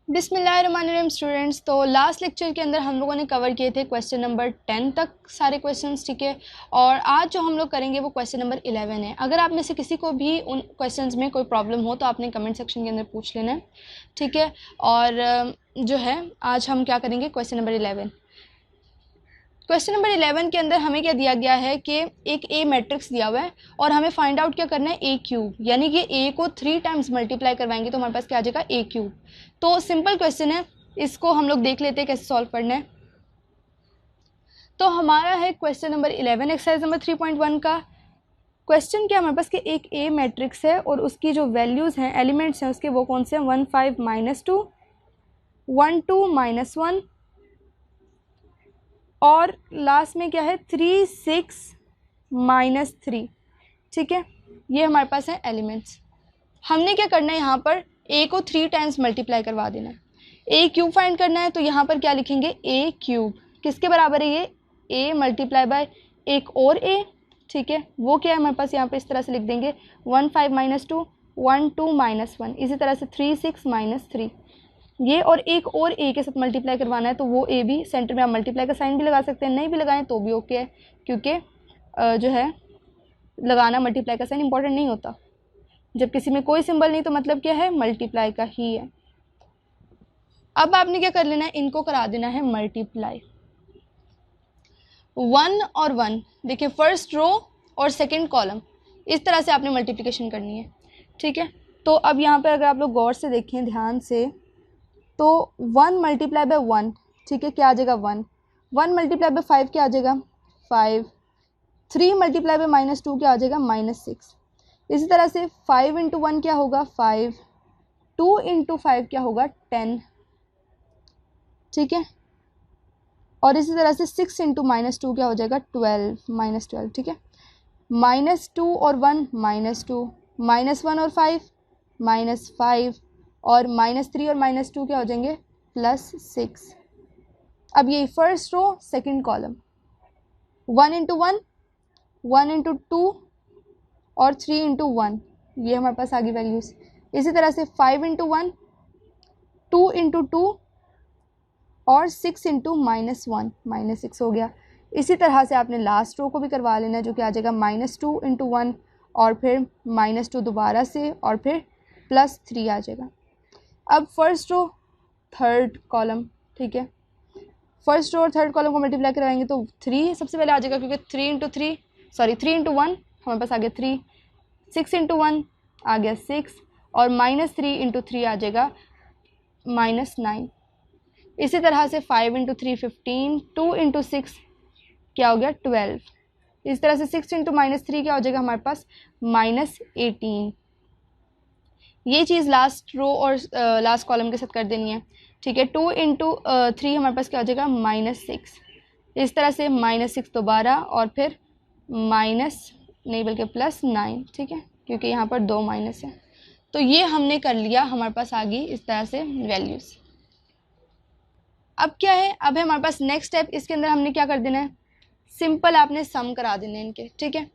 बिस्मिल्लाहिर्रहमानिर्रहीम स्टूडेंट्स। तो last lecture के अंदर हम लोगों ने कवर किए थे क्वेश्चन नंबर 10 तक सारे क्वेश्चंस, ठीक है। और आज जो हम लोग करेंगे वो क्वेश्चन नंबर 11 है। अगर आप में से किसी को भी उन क्वेश्चंस में कोई प्रॉब्लम हो तो आपने कमेंट सेक्शन के अंदर पूछ लेना है, ठीक है। और जो है आज हम क्या करेंगे क्वेश्चन नंबर 11। क्वेश्चन नंबर 11 के अंदर हमें क्या दिया गया है कि एक ए मैट्रिक्स दिया हुआ है और हमें फाइंड आउट क्या करना है ए क्यूब, यानी कि ए को 3 टाइम्स मल्टीप्लाई करवाएंगे तो हमारे पास क्या आ जाएगा ए क्यूब। तो सिंपल क्वेश्चन है, इसको हम लोग देख लेते हैं कैसे सॉल्व करना है। तो हमारा है क्वेश्चन नंबर 11 एक्सरसाइज नंबर 3.1 का क्वेश्चन। क्या हमारे पास कि एक ए मैट्रिक्स है और उसकी जो वैल्यूज़ हैं, एलिमेंट्स हैं उसके, वो कौन से हैं 1 5 -2 1 2 -1 और लास्ट में क्या है 3 6 -3, ठीक है। ये हमारे पास है एलिमेंट्स। हमने क्या करना है, यहाँ पर ए को 3 टाइम्स मल्टीप्लाई करवा देना है। ए क्यूब फाइंड करना है तो यहाँ पर क्या लिखेंगे ए क्यूब, किसके बराबर है ये ए मल्टीप्लाई बाय एक और ए, ठीक है। वो क्या है हमारे पास, यहाँ पे इस तरह से लिख देंगे 1 5 -2 1 2 -1, इसी तरह से 3 6 -3 ये, और एक और ए के साथ मल्टीप्लाई करवाना है तो वो ए भी सेंटर में आप मल्टीप्लाई का साइन भी लगा सकते हैं, नहीं भी लगाएं तो भी ओके है, क्योंकि जो है लगाना मल्टीप्लाई का साइन इंपॉर्टेंट नहीं होता। जब किसी में कोई सिंबल नहीं तो मतलब क्या है मल्टीप्लाई का ही है। अब आपने क्या कर लेना है, इनको करा देना है मल्टीप्लाई 1 और 1, देखिए फर्स्ट रो और सेकंड कॉलम, इस तरह से आपने मल्टीप्लिकेशन करनी है, ठीक है। तो अब यहाँ पर अगर आप लोग गौर से देखें ध्यान से तो 1 मल्टीप्लाई बाय 1, ठीक है, क्या आ जाएगा 1 1 मल्टीप्लाई बाय 5 क्या आ जाएगा 5 3 मल्टीप्लाई बाय -2 क्या आ जाएगा -6। इसी तरह से 5 × 1 क्या होगा 5 2 × 5 क्या होगा 10, ठीक है। और इसी तरह से 6 × -2 क्या हो जाएगा 12 -12, ठीक है। -2 और 1 -2 -1 और 5 -5 और -3 और -2 क्या हो जाएंगे +6। अब ये फर्स्ट रो सेकंड कॉलम 1 × 1 1 × 2 और 3 × 1, ये हमारे पास आ गई वैल्यूज़। इसी तरह से 5 × 1 2 × 2 और 6 × -1 -6 हो गया। इसी तरह से आपने लास्ट रो को भी करवा लेना है जो कि आ जाएगा -2 × 1 और फिर -2 दोबारा से और फिर +3 आ जाएगा। अब फर्स्ट रो थर्ड कॉलम, ठीक है, फर्स्ट रो और थर्ड कॉलम को मल्टीप्लाई करवाएंगे तो 3 सबसे पहले आ जाएगा, क्योंकि 3 × 1 हमारे पास आ गया 3, 6 × 1 आ गया 6 और -3 × 3 आ जाएगा -9। इसी तरह से 5 × 3 15 2 × 6 क्या हो गया 12। इस तरह से 6 × -3 क्या हो जाएगा हमारे पास -18। ये चीज़ लास्ट रो और लास्ट कॉलम के साथ कर देनी है, ठीक है। 2 × 3 हमारे पास क्या हो जाएगा -6। इस तरह से -6 दोबारा और फिर नहीं बल्कि +9, ठीक है, क्योंकि यहाँ पर 2 माइनस है। तो ये हमने कर लिया, हमारे पास आ गई इस तरह से वैल्यूज़। अब क्या है, अब है हमारे पास नेक्स्ट स्टेप। इसके अंदर हमने क्या कर देना है, सिंपल आपने सम करा देना है इनके, ठीक है।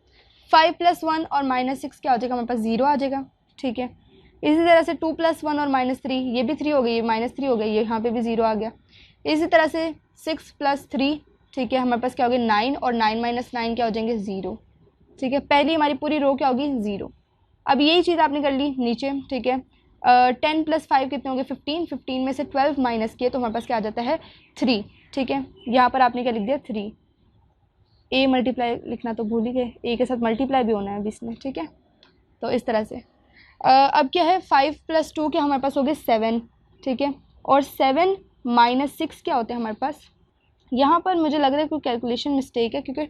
5 + 1 और -6 क्या हो जाएगा हमारे पास 0 आ जाएगा, ठीक है। इसी तरह से 2 + 1 और -3, ये भी 3 हो गई, ये -3 हो गई, ये यहाँ पे भी 0 आ गया। इसी तरह से 6 + 3, ठीक है, हमारे पास क्या हो गया 9 और 9 - 9 क्या हो जाएंगे 0, ठीक है। पहली हमारी पूरी रो क्या होगी 0। अब यही चीज़ आपने कर ली नीचे, ठीक है। 10 + 5 कितने हो गए 15, 15 में से 12 माइनस किए तो हमारे पास क्या आ जाता है 3, ठीक है। यहाँ पर आपने क्या लिख दिया 3। ए मल्टीप्लाई लिखना तो भूल ही गए, ए के साथ मल्टीप्लाई भी होना है अभी इसमें, ठीक है। तो इस तरह से अब क्या है 5 + 2 क्या हमारे पास हो गए 7, ठीक है। और 7 - 6 क्या होते हैं हमारे पास, यहाँ पर मुझे लग रहा है कोई कैलकुलेशन मिस्टेक है, क्योंकि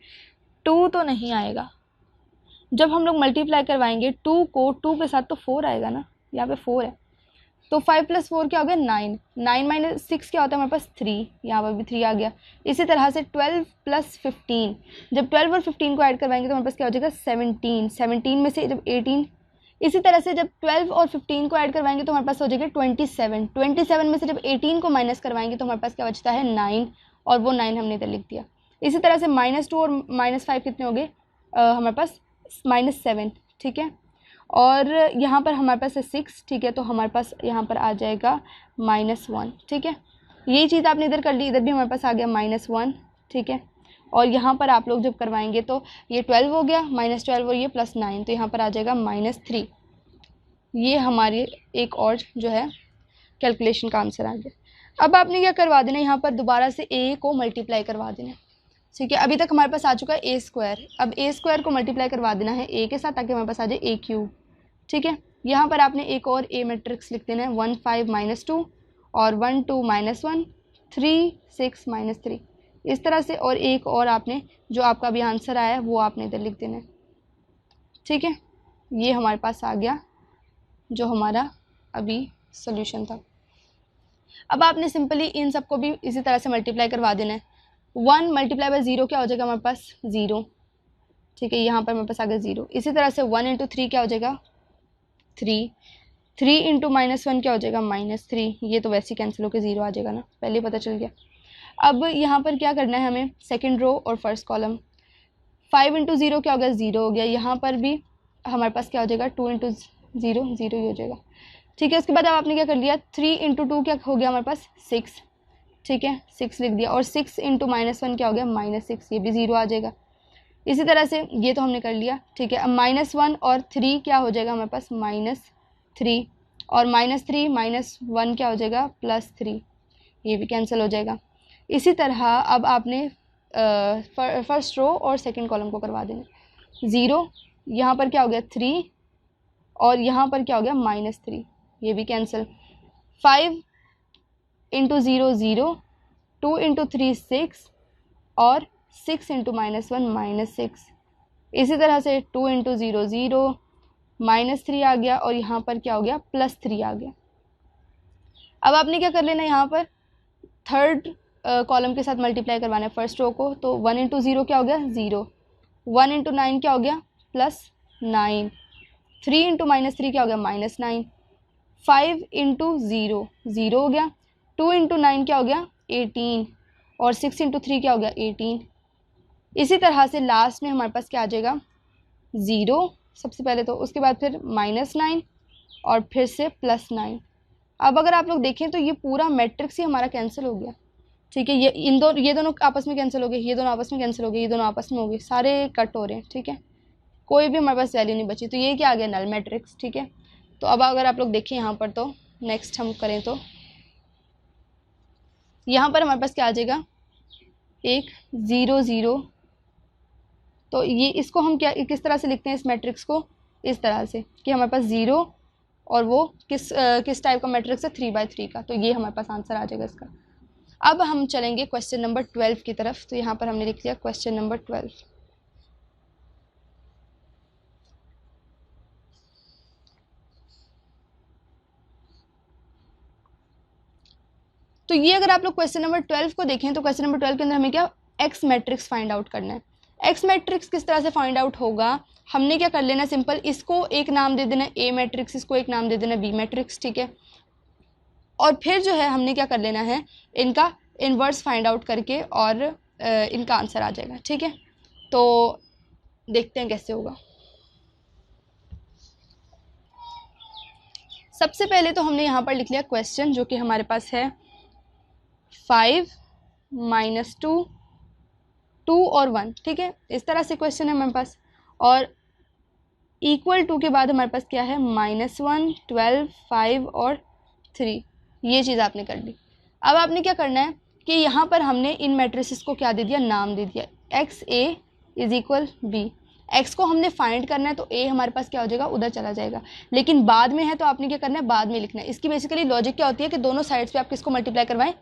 2 तो नहीं आएगा। जब हम लोग मल्टीप्लाई करवाएंगे 2 को 2 के साथ तो 4 आएगा ना, यहाँ पे 4 है। तो 5 + 4 क्या हो गया 9, 9 - 6 क्या होता है हमारे पास 3, यहाँ पर भी 3 आ गया। इसी तरह से 12 + 15, जब 12 और 15 को ऐड करवाएंगे तो हमारे पास क्या हो जाएगा 17, 17 में से जब 18, इसी तरह से जब 12 और 15 को ऐड करवाएंगे तो हमारे पास हो जाएगा 27, 27 में से जब 18 को माइनस करवाएंगे तो हमारे पास क्या बचता है 9, और वो 9 हमने इधर लिख दिया। इसी तरह से -2 और -5 कितने हो गए हमारे पास -7, ठीक है। और यहाँ पर हमारे पास है 6, ठीक है, तो हमारे पास यहाँ पर आ जाएगा -1, ठीक है। यही चीज़ आपने इधर कर ली, इधर भी हमारे पास आ गया -1, ठीक है। और यहाँ पर आप लोग जब करवाएंगे तो ये 12 हो गया, -12 और ये +9, तो यहाँ पर आ जाएगा -3। ये हमारी एक और जो है कैलकुलेशन का आंसर आ गया। अब आपने क्या करवा देना, यहाँ पर दोबारा से a को मल्टीप्लाई करवा देना, ठीक है। अभी तक हमारे पास आ चुका है a², अब a² को मल्टीप्लाई करवा देना है a के साथ, ताकि हमारे पास आ जाए a³, ठीक है। यहाँ पर आपने एक और a मैट्रिक्स लिख देना है, 1 5 -2 और 1 2 -1 3 6 -3, इस तरह से। और एक और आपने जो आपका अभी आंसर आया है वो आपने इधर लिख देना है, ठीक है। ये हमारे पास आ गया जो हमारा अभी सोल्यूशन था। अब आपने सिंपली इन सबको भी इसी तरह से मल्टीप्लाई करवा देना है। 1 × 0 क्या हो जाएगा हमारे पास 0, ठीक है। यहाँ पर हमारे पास आ गया 0। इसी तरह से 1 × 3 क्या हो जाएगा 3, 3 × -1 क्या हो जाएगा -3, ये तो वैसे ही कैंसिल होकर 0 आ जाएगा ना, पहले ही पता चल गया। अब यहाँ पर क्या करना है हमें, सेकंड रो और फर्स्ट कॉलम। 5 × 0 क्या हो गया 0 हो गया, यहाँ पर भी हमारे पास क्या हो जाएगा 2 × 0 0 ही हो जाएगा, ठीक है। उसके बाद अब आपने क्या कर लिया, 3 × 2 क्या हो गया हमारे पास 6, ठीक है, 6 लिख दिया। और 6 × -1 क्या हो गया -6, ये भी 0 आ जाएगा। इसी तरह से ये तो हमने कर लिया, ठीक है। अब -1 और 3 क्या हो जाएगा हमारे पास -3, और -3 -1 क्या हो जाएगा +3, ये भी कैंसिल हो जाएगा। इसी तरह अब आपने फर्स्ट रो और सेकंड कॉलम को करवा देना। 0 यहाँ पर क्या हो गया 3, और यहाँ पर क्या हो गया -3, ये भी कैंसिल। 5 × 0 0, 2 × 3 6, और 6 × -1 -6। इसी तरह से 2 × 0 0, -3 आ गया, और यहाँ पर क्या हो गया +3 आ गया। अब आपने क्या कर लेना, यहाँ पर थर्ड कॉलम के साथ मल्टीप्लाई करवाना है फर्स्ट रो को। तो 1 × 0 क्या हो गया 0, 1 × 9 क्या हो गया +9, 3 × -3 क्या हो गया -9, 5 × 0 0 हो गया, 2 × 9 क्या हो गया 18, और 6 × 3 क्या हो गया 18। इसी तरह से लास्ट में हमारे पास क्या आ जाएगा 0 सबसे पहले, तो उसके बाद फिर -9 और फिर से +9। अब अगर आप लोग देखें तो ये पूरा मैट्रिक्स ही हमारा कैंसिल हो गया, ठीक है। ये दोनों आपस में कैंसिल हो गए, ये दोनों आपस में कैंसिल हो गए, ये दोनों आपस में हो गए, सारे कट हो रहे हैं, ठीक है। कोई भी हमारे पास वैल्यू नहीं बची, तो ये क्या आ गया नल मैट्रिक्स, ठीक है। तो अब अगर आप लोग देखें यहाँ पर, तो नेक्स्ट हम करें तो यहाँ पर हमारे पास क्या आ जाएगा 1 0 0। तो ये इसको हम क्या किस तरह से लिखते हैं इस मैट्रिक्स को, इस तरह से कि हमारे पास 0 और वो किस टाइप का मैट्रिक्स है 3/3 का, तो ये हमारे पास आंसर आ जाएगा इसका। अब हम चलेंगे क्वेश्चन नंबर 12 की तरफ। तो यहाँ पर हमने लिख लिया क्वेश्चन नंबर 12। तो ये अगर आप लोग क्वेश्चन नंबर 12 को देखें, तो क्वेश्चन नंबर 12 के अंदर हमें क्या एक्स मैट्रिक्स फाइंड आउट करना है। एक्स मैट्रिक्स किस तरह से फाइंड आउट होगा, हमने क्या कर लेना सिंपल, इसको एक नाम दे देना ए मैट्रिक्स, इसको एक नाम दे देना बी मैट्रिक्स, ठीक है। और फिर जो है हमने क्या कर लेना है, इनका इन्वर्स फाइंड आउट करके और इनका आंसर आ जाएगा, ठीक है। तो देखते हैं कैसे होगा। सबसे पहले तो हमने यहाँ पर लिख लिया क्वेश्चन, जो कि हमारे पास है 5 -2 2 और 1, ठीक है। इस तरह से क्वेश्चन है हमारे पास। और इक्वल टू के बाद हमारे पास क्या है -1 12 5 और 3, ये चीज़ आपने कर ली। अब आपने क्या करना है कि यहाँ पर हमने इन मैट्रिसेस को क्या दे दिया, नाम दे दिया, X A is equal B. X को हमने फाइंड करना है, तो ए हमारे पास क्या हो जाएगा उधर चला जाएगा, लेकिन बाद में है तो आपने क्या करना है बाद में लिखना है। इसकी बेसिकली लॉजिक क्या होती है कि दोनों साइड्स पे आप किसको मल्टीप्लाई करवाएं,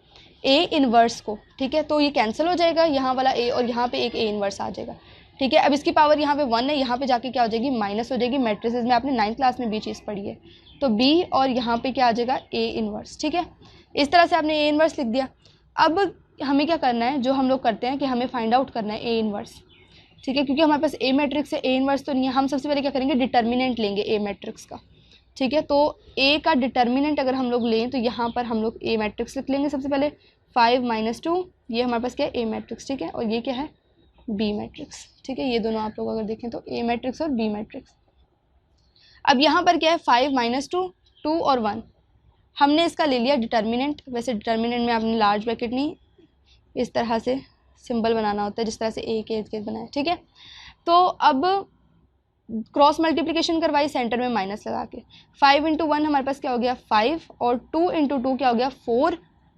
ए इनवर्स को, ठीक है। तो ये कैंसिल हो जाएगा, यहाँ वाला ए और यहाँ पे एक ए इनवर्स आ जाएगा, ठीक है। अब इसकी पावर यहाँ पे 1 है, यहाँ पे जाके क्या हो जाएगी माइनस हो जाएगी। मैट्रिसेस में आपने 9th क्लास में भी चीज़ पढ़ी है, तो बी और यहाँ पे क्या आ जाएगा ए इनवर्स, ठीक है। इस तरह से आपने ए इनवर्स लिख दिया। अब हमें क्या करना है, जो हम लोग करते हैं कि हमें फाइंड आउट करना है ए इनवर्स, ठीक है। क्योंकि हमारे पास ए मैट्रिक्स है, ए इनवर्स तो नहीं है, हम सबसे पहले क्या करेंगे डिटर्मिनेंट लेंगे ए मैट्रिक्स का, ठीक है। तो ए का डिटर्मिनेंट अगर हम लोग लें तो यहाँ पर हम लोग ए मैट्रिक्स लिख लेंगे सबसे पहले। 5 -2 ये हमारे पास क्या है ए मैट्रिक्स, ठीक है। और ये क्या है बी मैट्रिक्स, ठीक है। ये दोनों आप लोग अगर देखें तो ए मैट्रिक्स और बी मैट्रिक्स। अब यहाँ पर क्या है 5 माइनस 2, 2 और 1, हमने इसका ले लिया डिटर्मिनेंट। वैसे डिटर्मिनेंट में आपने लार्ज ब्रैकेट नहीं, इस तरह से सिंबल बनाना होता है जिस तरह से ए के बनाया, ठीक है। तो अब क्रॉस मल्टीप्लिकेशन करवाई सेंटर में माइनस लगा के, 5 इंटू 1 हमारे पास क्या हो गया 5, और 2 इंटू 2 क्या हो गया 4,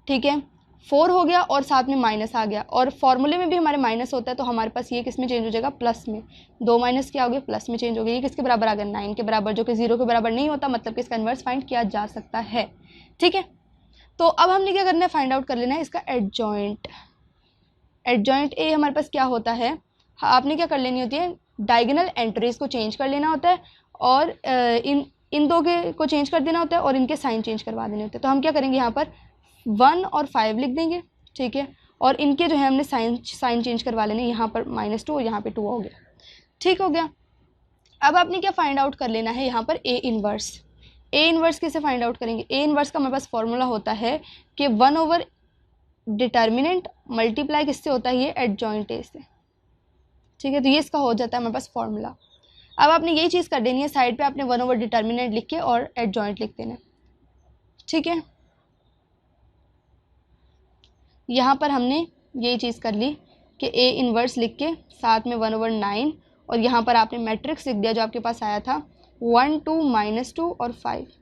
ठीक है 4 हो गया, और साथ में माइनस आ गया, और फॉर्मूले में भी हमारे माइनस होता है, तो हमारे पास ये किस में चेंज हो जाएगा प्लस में, 2 माइनस क्या हो गया प्लस में चेंज हो गया। ये किसके बराबर आ गया 9 के बराबर, जो कि 0 के बराबर नहीं होता, मतलब कि इसका इन्वर्स फाइंड किया जा सकता है, ठीक है। तो अब हमने क्या करना है, फाइंड आउट कर लेना है इसका एडजॉइंट। एडजॉइंट ए हमारे पास क्या होता है, आपने क्या कर लेनी होती है, डायगोनल एंट्रीज को चेंज कर लेना होता है, और इन दो के को चेंज कर देना होता है, और इनके साइन चेंज करवा देने होते हैं। तो हम क्या करेंगे, यहाँ पर 1 और 5 लिख देंगे, ठीक है, और इनके जो है हमने साइन चेंज करवा लेने, यहाँ पर -2 और यहाँ पे 2 हो गया, ठीक हो गया। अब आपने क्या फाइंड आउट कर लेना है, यहाँ पर ए इन्वर्स। ए इन्वर्स कैसे फाइंड आउट करेंगे, ए इन्वर्स का हमारे पास फॉर्मूला होता है कि 1 ओवर डिटर्मिनेंट मल्टीप्लाई किससे होता है, ये एडजॉइंट ए से, ठीक है। तो ये इसका हो जाता है हमारे पास फॉर्मूला। अब आपने यही चीज़ कर देनी है, साइड पे आपने 1 ओवर डिटर्मिनेंट लिख के और एडजॉइंट लिख देना, ठीक है। यहाँ पर हमने यही चीज़ कर ली कि ए इन्वर्स लिख के साथ में 1 ओवर 9, और यहाँ पर आपने मैट्रिक्स लिख दिया जो आपके पास आया था 1 2 -2 और 5।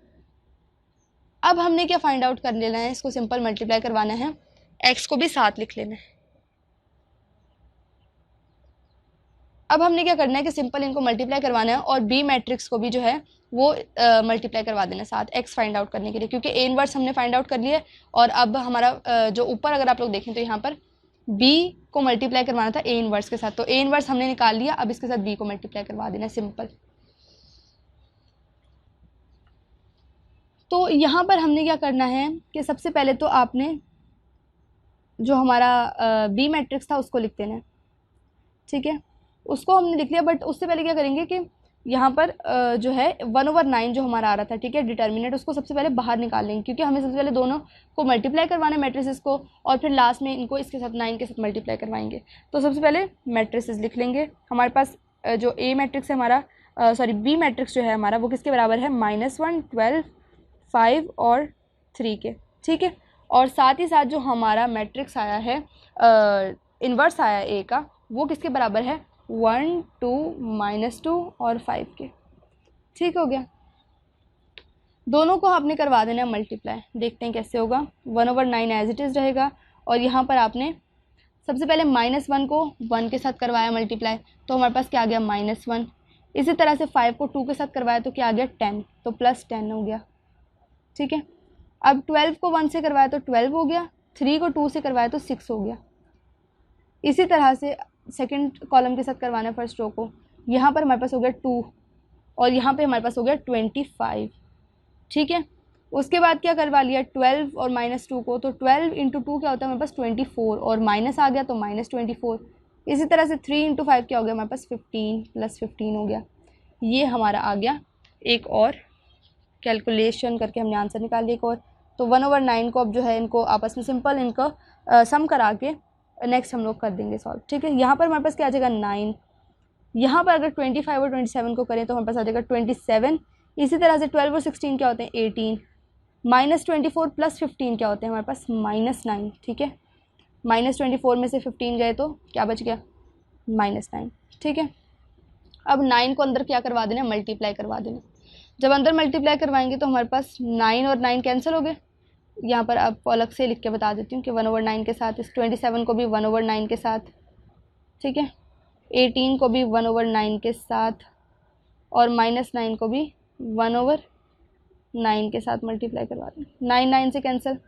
अब हमने क्या फाइंड आउट कर लेना है, इसको सिंपल मल्टीप्लाई करवाना है, एक्स को भी साथ लिख लेना है। अब हमने क्या करना है कि सिंपल इनको मल्टीप्लाई करवाना है, और बी मैट्रिक्स को भी जो है वो मल्टीप्लाई करवा देना साथ एक्स फाइंड आउट करने के लिए, क्योंकि ए इनवर्स हमने फाइंड आउट कर लिया है। और अब हमारा जो ऊपर अगर आप लोग देखें तो यहाँ पर बी को मल्टीप्लाई करवाना था ए इनवर्स के साथ, तो ए इनवर्स हमने निकाल लिया, अब इसके साथ बी को मल्टीप्लाई करवा देना सिंपल। तो यहाँ पर हमने क्या करना है कि सबसे पहले तो आपने जो हमारा बी मैट्रिक्स था उसको लिख देना है, ठीक है, उसको हमने लिख लिया। बट उससे पहले क्या करेंगे कि यहाँ पर जो है 1 ओवर 9 जो हमारा आ रहा था, ठीक है, डिटर्मिनेंट, उसको सबसे पहले बाहर निकाल लेंगे, क्योंकि हमें सबसे पहले दोनों को मल्टीप्लाई करवाना है मैट्रिसेस को, और फिर लास्ट में इनको इसके साथ 9 के साथ मल्टीप्लाई करवाएंगे। तो सबसे पहले मैट्रिसेस लिख लेंगे। हमारे पास जो ए मैट्रिक्स है हमारा, सॉरी बी मैट्रिक्स जो है हमारा, वो किसके बराबर है -1 12 5 और 3 के, ठीक है। और साथ ही साथ जो हमारा मैट्रिक्स आया है इन्वर्स आया ए का, वो किसके बराबर है 1 2 -2 और 5 के, ठीक हो गया। दोनों को आपने करवा देना है मल्टीप्लाई, देखते हैं कैसे होगा। 1 ओवर 9 एज इट इज़ रहेगा, और यहाँ पर आपने सबसे पहले -1 को 1 के साथ करवाया मल्टीप्लाई, तो हमारे पास क्या आ गया -1। इसी तरह से 5 को 2 के साथ करवाया तो क्या आ गया 10, तो +10 हो गया, ठीक है। अब 12 को 1 से करवाया तो 12 हो गया, 3 को 2 से करवाया तो 6 हो गया। इसी तरह से सेकंड कॉलम के साथ करवाना है फर्स्ट रो को, यहाँ पर हमारे पास हो गया 2, और यहाँ पे हमारे पास हो गया 25, ठीक है। उसके बाद क्या करवा लिया 12 और -2 को, तो 12 इंटू 2 क्या होता है हमारे पास 24, और माइनस आ गया तो -24। इसी तरह से 3 इंटू 5 क्या हो गया हमारे पास 15 +15 हो गया। ये हमारा आ गया एक और कैलकुलेशन करके हमने आंसर निकाल लिया एक और। तो 1 ओवर 9 को अब जो है इनको आपस में सिंपल इनको सम करा के नेक्स्ट हम लोग कर देंगे सॉल्व, ठीक है। यहाँ पर हमारे पास क्या आ जाएगा 9, यहाँ पर अगर 25 और 27 को करें तो हमारे पास आ जाएगा 27। इसी तरह से 12 और 16 क्या होते हैं 18, -24 + 15 क्या होते हैं हमारे पास -9, ठीक है। -24 में से 15 गए तो क्या बच गया -9, ठीक है। अब 9 को अंदर क्या करवा देना, मल्टीप्लाई करवा देना। जब अंदर मल्टीप्लाई करवाएंगे तो हमारे पास 9 और 9 कैंसिल हो गए। यहाँ पर आपको अलग से लिख के बता देती हूँ कि 1 ओवर 9 के साथ, इस 27 को भी 1 ओवर 9 के साथ, ठीक है, 18 को भी 1 ओवर 9 के साथ, और -9 को भी 1 ओवर 9 के साथ मल्टीप्लाई करवा दें। 9 से कैंसिल,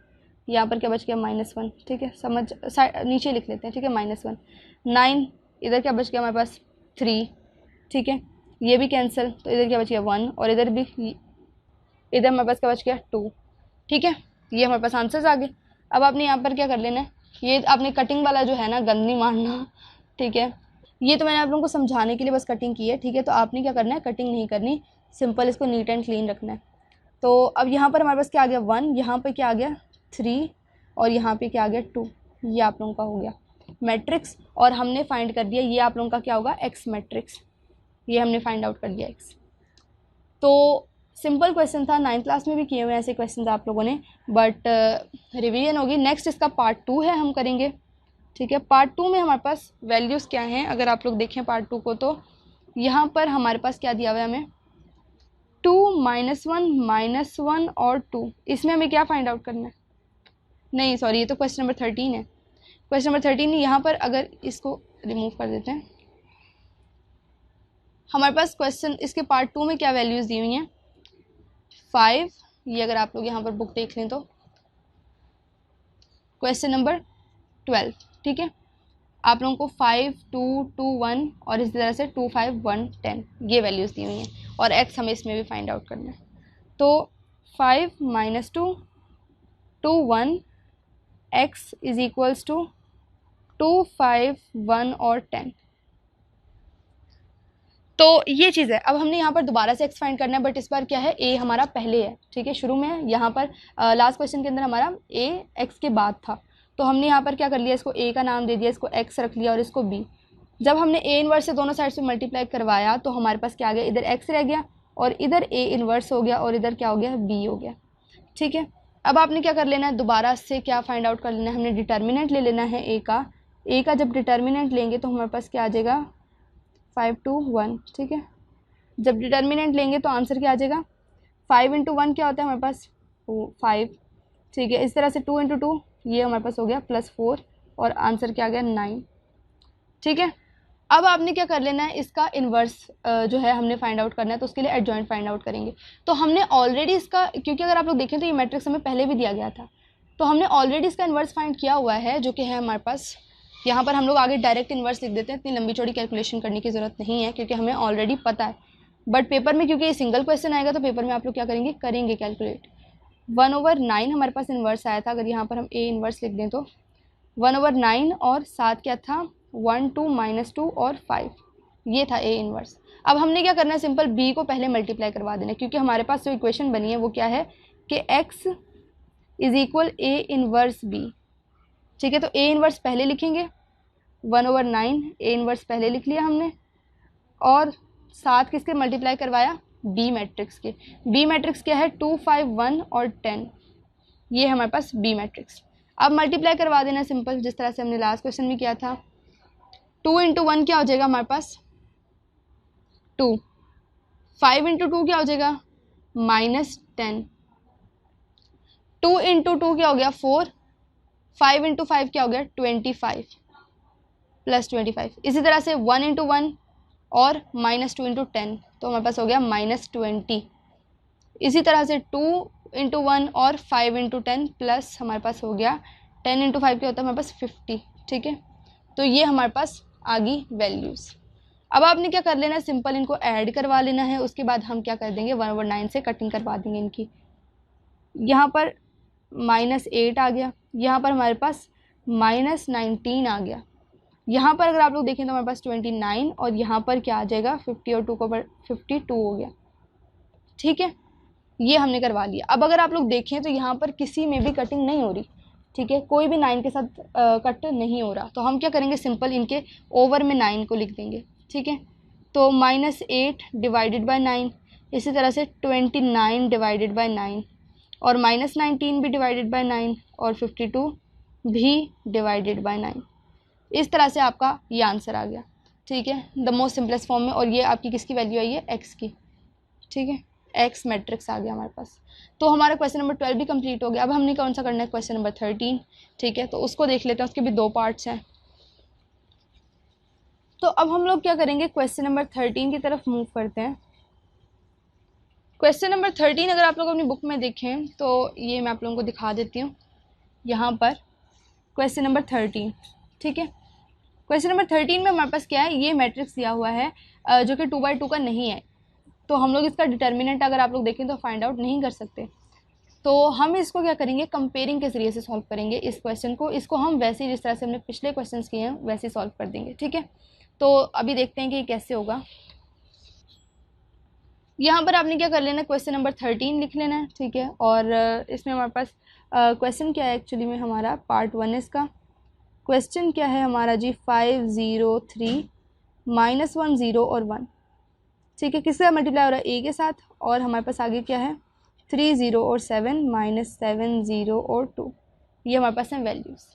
यहाँ पर क्या बच गया -1, ठीक है, समझ नीचे लिख लेते हैं, ठीक है, -1 9, इधर क्या बच गया हमारे पास 3, ठीक है, ये भी कैंसिल, तो इधर क्या बच गया 1, और इधर भी, इधर हमारे पास क्या बच गया 2, ठीक है। ये हमारे पास आंसर्स आ गए। अब आपने यहाँ पर क्या कर लेना है, ये आपने कटिंग वाला जो है ना गंद नहीं मारना, ठीक है। ये तो मैंने आप लोगों को समझाने के लिए बस कटिंग की है, ठीक है। तो आपने क्या करना है, कटिंग नहीं करनी, सिंपल इसको नीट एंड क्लीन रखना है। तो अब यहाँ पर हमारे पास क्या आ गया 1, यहाँ पर क्या आ गया 3, और यहाँ पर क्या आ गया 2। ये आप लोगों का हो गया मैट्रिक्स, और हमने फाइंड कर दिया ये आप लोगों का क्या होगा एक्स मैट्रिक्स, ये हमने फाइंड आउट कर दिया एक्स। तो सिंपल क्वेश्चन था, 9th क्लास में भी किए हुए ऐसे क्वेश्चन आप लोगों ने, बट रिवीजन होगी। नेक्स्ट इसका पार्ट 2 है, हम करेंगे। ठीक है, पार्ट 2 में हमारे पास वैल्यूज़ क्या हैं, अगर आप लोग देखें पार्ट 2 को, तो यहाँ पर हमारे पास क्या दिया हुआ है हमें, 2 -1 -1 और 2। इसमें हमें क्या फाइंड आउट करना है, नहीं सॉरी, ये तो क्वेश्चन नंबर 13 है। क्वेश्चन नंबर 13 यहाँ पर अगर इसको रिमूव कर देते हैं, हमारे पास क्वेश्चन इसके पार्ट 2 में क्या वैल्यूज़ दी हुई हैं, 5, ये अगर आप लोग यहाँ पर बुक देख लें तो क्वेश्चन नंबर 12। ठीक है, आप लोगों को 5, 2, 2, 1 और इसी तरह से 2, 5, 1, 10 ये वैल्यूज़ दी हुई हैं, और x हमें इसमें भी फाइंड आउट करना है। तो 5 - 2, 2, 1, x इज इक्वल्स टू 2, 5, 1 और 10। तो ये चीज़ है। अब हमने यहाँ पर दोबारा से x फाइंड करना है, बट इस बार क्या है, a हमारा पहले है। ठीक है, शुरू में यहाँ पर लास्ट क्वेश्चन के अंदर हमारा a x के बाद था, तो हमने यहाँ पर क्या कर लिया, इसको a का नाम दे दिया, इसको x रख लिया और इसको b। जब हमने a इन्वर्स से दोनों साइड से मल्टीप्लाई करवाया तो हमारे पास क्या आ गया, इधर x रह गया और इधर a इन्वर्स हो गया और इधर क्या हो गया, b हो गया। ठीक है, अब आपने क्या कर लेना है, दोबारा से क्या फाइंड आउट कर लेना है, हमने डिटर्मिनेंट ले लेना है a का जब डिटर्मिनेंट लेंगे तो हमारे पास क्या आ जाएगा, 5 to 1। ठीक है, जब डिटर्मिनेंट लेंगे तो आंसर क्या आ जाएगा, 5 × 1 क्या होता है हमारे पास, 5। ठीक है, इस तरह से 2 × 2 ये हमारे पास हो गया +4 और आंसर क्या आ गया, 9। ठीक है, अब आपने क्या कर लेना है, इसका इन्वर्स जो है हमने फाइंड आउट करना है, तो उसके लिए एडजॉइंट फाइंड आउट करेंगे। तो हमने ऑलरेडी इसका, क्योंकि अगर आप लोग देखें तो ये मैट्रिक्स हमें पहले भी दिया गया था, तो हमने ऑलरेडी इसका इन्वर्स फाइंड किया हुआ है, जो कि है हमारे पास यहाँ पर। हम लोग आगे डायरेक्ट इन्वर्स लिख देते हैं, इतनी लंबी चौड़ी कैलकुलेशन करने की ज़रूरत नहीं है, क्योंकि हमें ऑलरेडी पता है। बट पेपर में क्योंकि ये सिंगल क्वेश्चन आएगा, तो पेपर में आप लोग क्या करेंगे, कैलकुलेट। 1/9 हमारे पास इन्वर्स आया था, अगर यहाँ पर हम a इन्वर्स लिख दें तो 1/9 और साथ क्या था, 1, 2, -2 और 5, ये था a इन्वर्स। अब हमने क्या करना है, सिंपल b को पहले मल्टीप्लाई करवा देना, क्योंकि हमारे पास जो इक्वेशन बनी है वो क्या है कि x is equal a inverse b। ठीक है, तो a इन्वर्स पहले लिखेंगे, 1/9 a इन्वर्स पहले लिख लिया हमने, और साथ किसके मल्टीप्लाई करवाया, b मैट्रिक्स के। b मैट्रिक्स क्या है, 2, 5, 1 और 10, ये है हमारे पास b मैट्रिक्स। अब मल्टीप्लाई करवा देना सिंपल, जिस तरह से हमने लास्ट क्वेश्चन में किया था। 2 × 1 क्या हो जाएगा हमारे पास, 2। 5 × 2 क्या हो जाएगा, -10। 2 × 2 क्या हो गया, 4। 5 × 5 क्या हो गया, 25 +25। इसी तरह से 1 × 1 और -2 × 10, तो हमारे पास हो गया -20। इसी तरह से 2 × 1 और 5 × 10 प्लस हमारे पास हो गया 10 × 5 क्या होता है हमारे पास, 50। ठीक है, तो ये हमारे पास आ गई वैल्यूज़। अब आपने क्या कर लेना है, सिंपल इनको ऐड करवा लेना है, उसके बाद हम क्या कर देंगे, 1/9 से कटिंग करवा देंगे इनकी। यहाँ पर -8 आ गया, यहाँ पर हमारे पास -19 आ गया, यहाँ पर अगर आप लोग देखें तो हमारे पास 29 और यहाँ पर क्या आ जाएगा, 50 और 2 को 52 हो गया। ठीक है, ये हमने करवा लिया। अब अगर आप लोग देखें तो यहाँ पर किसी में भी कटिंग नहीं हो रही। ठीक है, कोई भी 9 के साथ कट नहीं हो रहा, तो हम क्या करेंगे, सिंपल इनके ओवर में 9 को लिख देंगे। ठीक है, तो -8 डिवाइडेड बाई 9, इसी तरह से 29 डिवाइडेड बाई 9 और -19 भी डिवाइडेड बाई 9 और 52 भी डिवाइडेड बाई 9। इस तरह से आपका ये आंसर आ गया। ठीक है, द मोस्ट सिंपलेस्ट फॉर्म में, और ये आपकी किसकी वैल्यू आई है, x की। ठीक है, x मैट्रिक्स आ गया हमारे पास। तो हमारा क्वेश्चन नंबर 12 भी कंप्लीट हो गया। अब हमने कौन सा करना है, क्वेश्चन नंबर 13। ठीक है, तो उसको देख लेते हैं, उसके भी 2 पार्ट्स हैं। तो अब हम लोग क्या करेंगे, क्वेश्चन नंबर 13 की तरफ मूव करते हैं। क्वेश्चन नंबर 13 अगर आप लोग अपनी बुक में देखें तो ये मैं आप लोगों को दिखा देती हूँ यहाँ पर, क्वेश्चन नंबर 13। ठीक है, क्वेश्चन नंबर 13 में हमारे पास क्या है, ये मैट्रिक्स दिया हुआ है जो कि 2/2 का नहीं है, तो हम लोग इसका डिटर्मिनेंट अगर आप लोग देखें तो फाइंड आउट नहीं कर सकते। तो हम इसको क्या करेंगे, कंपेयरिंग के ज़रिए से सॉल्व करेंगे इस क्वेश्चन को। इसको हम वैसे ही जिस तरह से हमने पिछले क्वेश्चंस किए हैं वैसे ही सॉल्व कर देंगे। ठीक है, तो अभी देखते हैं कि ये कैसे होगा। यहाँ पर आपने क्या कर लेना है, क्वेश्चन नंबर 13 लिख लेना है। ठीक है, और इसमें हमारे पास क्वेश्चन क्या है, एक्चुअली में हमारा पार्ट 1 इसका क्वेश्चन क्या है हमारा जी, 5, 0, 3, -1, 0 और 1। ठीक है, किससे मल्टीप्लाई हो रहा है, ए के साथ, और हमारे पास आगे क्या है 3 0 और 7 माइनस 7 0 और 2, ये हमारे पास है वैल्यूज़।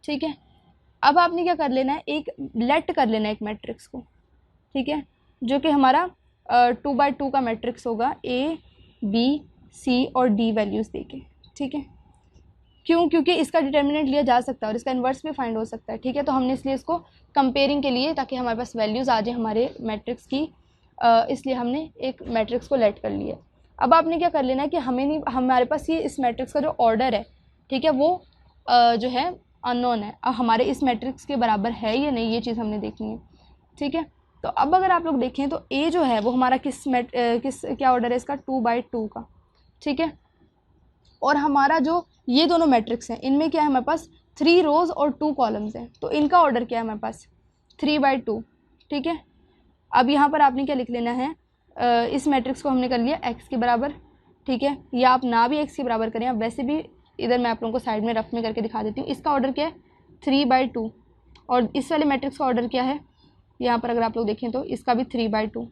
ठीक है, अब आपने क्या कर लेना है, एक लेट कर लेना है एक मैट्रिक्स को, ठीक है, जो कि हमारा 2 बाई 2 का मैट्रिक्स होगा, ए बी सी और डी वैल्यूज़ देके। ठीक है, क्यों, क्योंकि इसका डिटर्मिनेंट लिया जा सकता है और इसका इन्वर्स भी फाइंड हो सकता है। ठीक है, तो हमने इसलिए इसको कंपेयरिंग के लिए, ताकि हमारे पास वैल्यूज़ आ जाए हमारे मैट्रिक्स की, इसलिए हमने एक मैट्रिक्स को लेट कर लिया। अब आपने क्या कर लेना है कि हमें नहीं, हमारे पास ये इस मैट्रिक्स का जो ऑर्डर है, ठीक है, वो जो है अननोन है, अब हमारे इस मैट्रिक्स के बराबर है या नहीं, ये चीज़ हमने देखनी है। ठीक है, तो अब अगर आप लोग देखें तो ए जो है वो हमारा किस क्या ऑर्डर है इसका, 2 बाई 2 का। ठीक है, और हमारा जो ये दोनों मैट्रिक्स हैं, इनमें क्या है हमारे पास 3 रोज़ और 2 कॉलम्स हैं, तो इनका ऑर्डर क्या है हमारे पास 3 बाई 2। ठीक है, अब यहाँ पर आपने क्या लिख लेना है, इस मैट्रिक्स को हमने कर लिया x के बराबर। ठीक है, या आप ना भी x के बराबर करें, आप वैसे भी इधर मैं आप लोगों को साइड में रफ में करके दिखा देती हूँ। इसका ऑर्डर क्या है 3 बाई 2, और इस वाले मैट्रिक्स का ऑर्डर क्या है, यहाँ पर अगर आप लोग देखें तो इसका भी 3 बाई 2।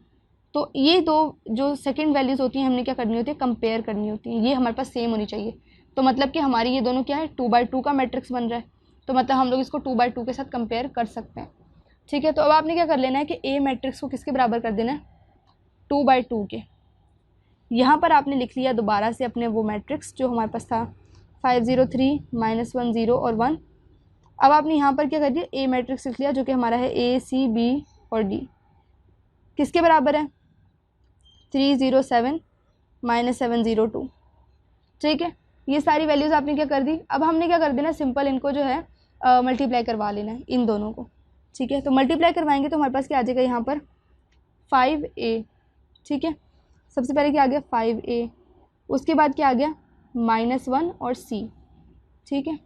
तो ये दो जो सेकंड वैल्यूज़ होती हैं हमने क्या करनी होती है, कंपेयर करनी होती है, ये हमारे पास सेम होनी चाहिए। तो मतलब कि हमारी ये दोनों क्या है 2 बाई 2 का मैट्रिक्स बन रहा है, तो मतलब हम लोग इसको 2 बाई 2 के साथ कंपेयर कर सकते हैं। ठीक है, तो अब आपने क्या कर लेना है कि ए मैट्रिक्स को किसके बराबर कर देना है 2 बाई 2 के। यहाँ पर आपने लिख लिया दोबारा से अपने वो मैट्रिक्स जो हमारे पास था 5 0 3 माइनस 1 0 और 1। अब आपने यहाँ पर क्या कर दिया, ए मैट्रिक्स लिख लिया जो कि हमारा है ए सी बी और डी, किसके बराबर है 3 0 7 माइनस 7 0 2। ठीक है, ये सारी वैल्यूज़ आपने क्या कर दी। अब हमने क्या कर देना, सिंपल इनको जो है मल्टीप्लाई करवा लेना है इन दोनों को। ठीक है, तो मल्टीप्लाई करवाएंगे तो हमारे पास क्या आ जाएगा यहाँ पर 5a। ठीक है, सबसे पहले क्या आ गया 5a, उसके बाद क्या आ गया -1 और c। ठीक है,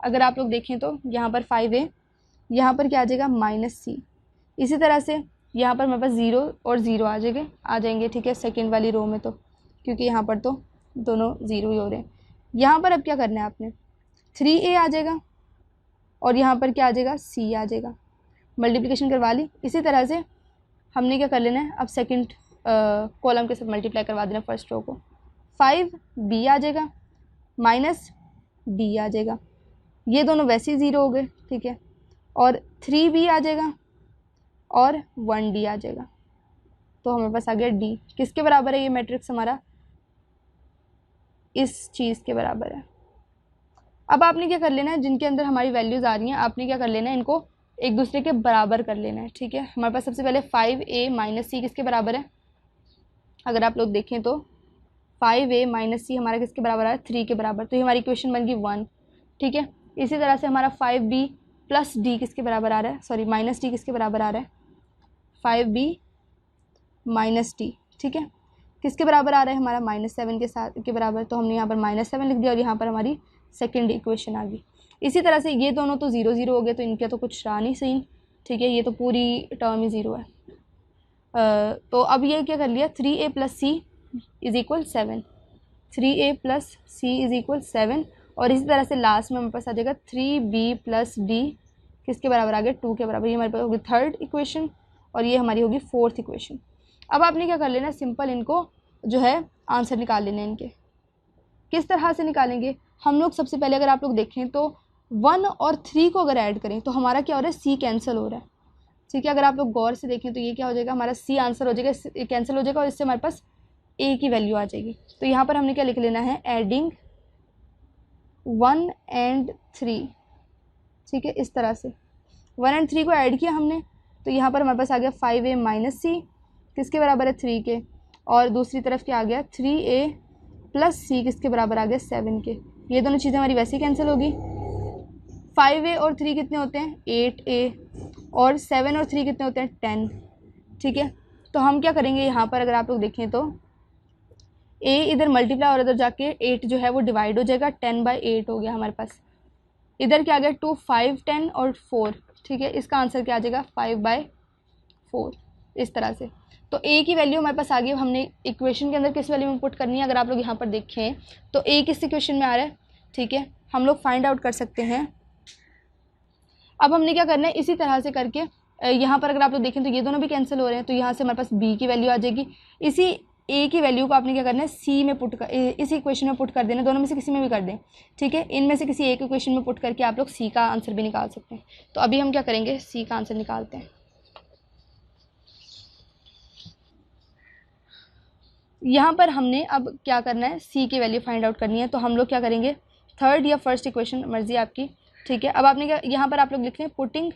अगर आप लोग देखें तो यहाँ पर 5a, यहाँ पर क्या आ जाएगा -c। इसी तरह से यहाँ पर हमारे पास 0 और 0 आ जाएंगे। ठीक है, सेकेंड वाली रो में, तो क्योंकि यहाँ पर तो दोनों 0 ही हो रहे हैं। यहाँ पर अब क्या करना है आपने 3a आ जाएगा और यहाँ पर क्या आ जाएगा c आ जाएगा, मल्टीप्लिकेशन करवा ली। इसी तरह से हमने क्या कर लेना है, अब सेकंड कॉलम के साथ मल्टीप्लाई करवा देना फर्स्ट रो को, 5b आ जाएगा माइनस d आ जाएगा, ये दोनों वैसे ही 0 हो गए। ठीक है, और 3b आ जाएगा और 1d आ जाएगा, तो हमारे पास आ गया d। किसके बराबर है ये मैट्रिक्स हमारा, इस चीज़ के बराबर है। अब आपने क्या कर लेना है, जिनके अंदर हमारी वैल्यूज़ आ रही हैं आपने क्या कर लेना है, इनको एक दूसरे के बराबर कर लेना है। ठीक है, हमारे पास सबसे पहले 5a माइनस सी किसके बराबर है, अगर आप लोग देखें तो 5a माइनस सी हमारा किसके बराबर है 3 के बराबर, तो ये हमारी इक्वेशन बन गई 1। ठीक है, इसी तरह से हमारा 5b प्लस डी किसके बराबर आ रहा है, सॉरी माइनस डी किसके बराबर आ रहा है 5b माइनस डी। ठीक है, किसके बराबर आ रहा है हमारा -7 के साथ के बराबर, तो हमने यहाँ पर -7 लिख दिया और यहाँ पर हमारी सेकेंड इक्वेशन आ गई। इसी तरह से ये दोनों तो 0 0 हो गए, तो इनके तो कुछ रहा नहीं सीन। ठीक है, ये तो पूरी टर्म ही 0 है। तो अब ये क्या कर लिया 3a plus C is equal 7, 3a plus C is equal 7, और इसी तरह से लास्ट में हमारे पास आ जाएगा 3b प्लस डी किसके बराबर आ गया 2 के बराबर। ये हमारे पास होगी थर्ड इक्वेशन और ये हमारी होगी फोर्थ इक्वेशन। अब आपने क्या कर लेना, सिंपल इनको जो है आंसर निकाल लेने इनके। किस तरह से निकालेंगे हम लोग, सबसे पहले अगर आप लोग देखें तो 1 और 3 को अगर ऐड करें तो हमारा क्या हो रहा है c कैंसिल हो रहा है। ठीक है, अगर आप लोग गौर से देखें तो ये क्या हो जाएगा हमारा c आंसर हो जाएगा, कैंसिल हो जाएगा और इससे हमारे पास a की वैल्यू आ जाएगी। तो यहाँ पर हमने क्या लिख लेना है एडिंग 1 and 3। ठीक है, इस तरह से 1 and 3 को ऐड किया हमने, तो यहाँ पर हमारे पास आ गया 5a माइनस सी किसके बराबर है 3 के, और दूसरी तरफ क्या आ गया 3a प्लस सी किसके बराबर आ गया 7 के। ये दोनों चीज़ें हमारी वैसे ही कैंसिल होगी। 5a और 3 कितने होते हैं 8a, और 7 और 3 कितने होते हैं 10। ठीक है, तो हम क्या करेंगे यहाँ पर अगर आप लोग देखें तो a इधर मल्टीप्लाई और इधर जाके 8 जो है वो डिवाइड हो जाएगा, 10/8 हो गया हमारे पास। इधर क्या आ गया 2 5 10 और 4। ठीक है, इसका आंसर क्या आ जाएगा 5/4, इस तरह से। तो a की वैल्यू हमारे पास आ गई। हमने इक्वेशन के अंदर किस वैल्यू में पुट करनी है, अगर आप लोग यहाँ पर देखें तो a किस इक्वेशन में आ रहा है। ठीक है, हम लोग फाइंड आउट कर सकते हैं। अब हमने क्या करना है, इसी तरह से करके यहाँ पर अगर आप लोग देखें तो ये दोनों भी कैंसिल हो रहे हैं, तो यहाँ से हमारे पास b की वैल्यू आ जाएगी। इसी a की वैल्यू को आपने क्या करना है c में पुट कर, इसी इक्वेशन में पुट कर देना, दोनों में से किसी में भी कर दें, ठीक है। इनमें से किसी एक इक्वेशन में पुट करके आप लोग c का आंसर भी निकाल सकते हैं। तो अभी हम क्या करेंगे, c का आंसर निकालते हैं। यहाँ पर हमने अब क्या करना है, c की वैल्यू फाइंड आउट करनी है। तो हम लोग क्या करेंगे, थर्ड या फर्स्ट इक्वेशन मर्जी आपकी, ठीक है। अब आपने क्या, यहाँ पर आप लोग लिख लें putting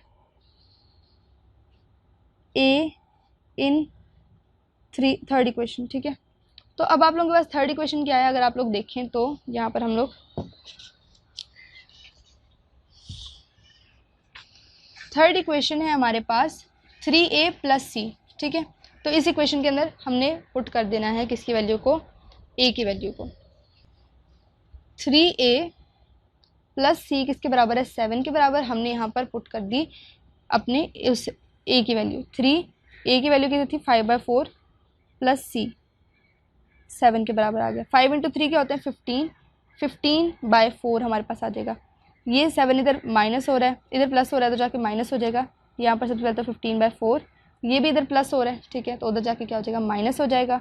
a in third equation, ठीक है। तो अब आप लोगों के पास थर्ड इक्वेशन क्या है, अगर आप लोग देखें तो यहाँ पर हम लोग थर्ड इक्वेशन है हमारे पास 3a + c, ठीक है। तो इस इक्वेशन के अंदर हमने पुट कर देना है किसकी वैल्यू को, a की वैल्यू को। 3a + c किसके बराबर है, 7 के बराबर। हमने यहाँ पर पुट कर दी अपने उस a की वैल्यू। 3a की वैल्यू कितनी थी, 5/4 + c 7 के बराबर आ गया। 5 × 3 क्या होते हैं 15, 15/4 हमारे पास आ जाएगा। ये 7 इधर माइनस हो रहा है, इधर प्लस हो रहा है तो जाके माइनस हो जाएगा। यहाँ पर सबसे पहले तो 15/4, ये भी इधर प्लस हो रहा है, ठीक है, तो उधर जाके क्या हो जाएगा, माइनस हो जाएगा।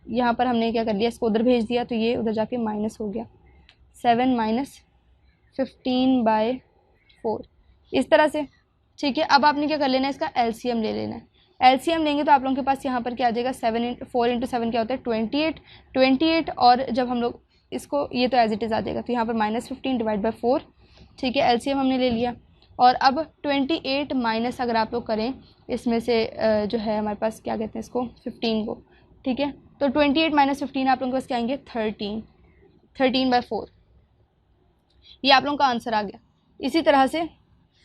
यहाँ पर हमने क्या कर लिया, इसको उधर भेज दिया तो ये उधर जाके माइनस हो गया। 7 - 15/4 इस तरह से, ठीक है। अब आपने क्या कर लेना है, इसका एलसीएम ले लेना है। एलसीएम लेंगे तो आप लोगों के पास यहाँ पर क्या आ जाएगा, 4 × 7 क्या होता है 28, और जब हम लोग इसको, ये तो एज इट इज़ आ जाएगा, तो यहाँ पर -15 / 4, ठीक है। एलसीएम हमने ले लिया। और अब 28 माइनस अगर आप लोग करें इसमें से जो है हमारे पास क्या कहते हैं इसको, 15 को, ठीक है। तो 28 - 15 आप लोगों के पास क्या आएंगे, 13/4। ये आप लोगों का आंसर आ गया। इसी तरह से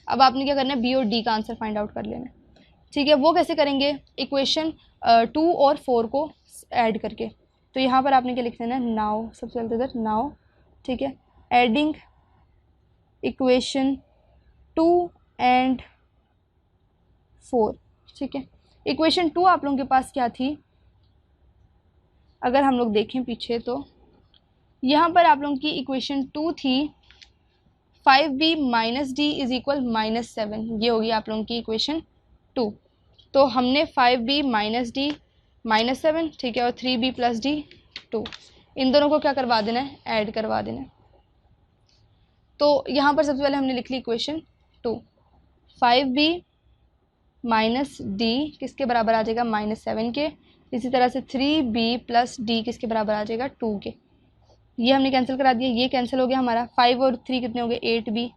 अब आपने क्या करना है, बी और डी का आंसर फाइंड आउट कर लेना है, ठीक है। वो कैसे करेंगे, इक्वेशन 2 और 4 को ऐड करके। तो यहाँ पर आपने क्या लिख देना है, नाउ, सबसे पहले इधर नाउ, ठीक है, एडिंग इक्वेशन 2 एंड 4, ठीक है। इक्वेशन 2 आप लोगों के पास क्या थी, अगर हम लोग देखें पीछे तो यहाँ पर आप लोगों की इक्वेशन 2 थी 5b - d = -7, ये होगी आप लोगों की इक्वेशन 2। तो हमने 5b - d -7, ठीक है, और 3b + d 2, इन दोनों को क्या करवा देना है, ऐड करवा देना है। तो यहाँ पर सबसे पहले हमने लिख ली इक्वेशन 2, 5b - d किसके बराबर आ जाएगा, -7 के। इसी तरह से 3b + d किसके बराबर आ जाएगा, 2 के। ये हमने कैंसिल करा दिया, ये कैंसिल हो गया हमारा। 5 और 3 कितने हो गए, 8b।